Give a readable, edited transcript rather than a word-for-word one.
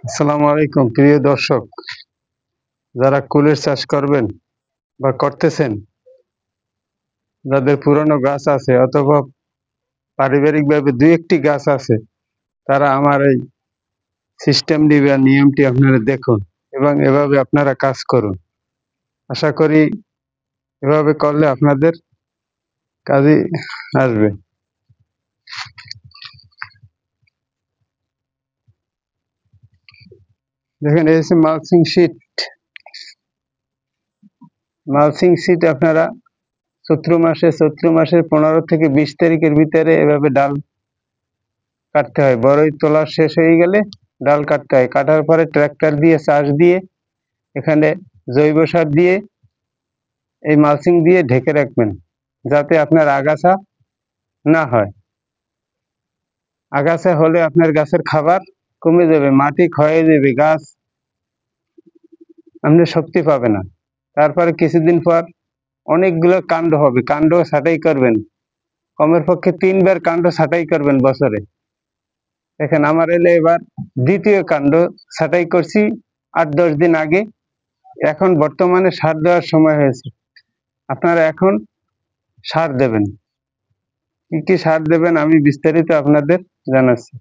আসসালামু আলাইকুম প্রিয় দর্শক, যারা কুলের চাষ করবেন বা করতেছেন, যাদের পুরনো গাছ আছে অথবা পারিবারিকভাবে দুই একটি গাছ আছে, তারা আমার এই সিস্টেমটি বা নিয়মটি আপনারা দেখুন এবং এভাবে আপনারা কাজ করুন। আশা করি এভাবে করলে আপনাদের কাজে আসবে। দেখেন, এই হচ্ছে মালচিং শীট। মালচিং শীট আপনারা চৈত্র মাসের 15 থেকে 20 তারিখের ভিতরে এভাবে ডাল কাটতে হয়। বড়ই তোলা শেষ হয়ে গেলে ডাল কাটতে হয়। কাটার পরে ট্রাক্টর দিয়ে চাষ দিয়ে এখানে জৈব সার দিয়ে এই মালচিং দিয়ে ঢেকে রাখবেন, যাতে আপনার আগাছা না হয়। আগাছা হলে আপনার গাছের খাবার কমে যাবে, মাটি ক্ষয়ে যাবে, গাছ আপনি শক্তি পাবে না। তারপরে কিছুদিন পর অনেকগুলো কাণ্ড হবে, কাণ্ড ছাঁটাই করবেন। কমের পক্ষে 3 বার কাণ্ড ছাঁটাই করবেন বছরে। দেখেন, আমার এলে এবার দ্বিতীয় কাণ্ড ছাঁটাই করছি 8-10 দিন আগে। এখন বর্তমানে সার দেওয়ার সময় হয়েছে। আপনারা এখন সার দেবেন। কি কি সার দেবেন আমি বিস্তারিত আপনাদের জানাচ্ছি।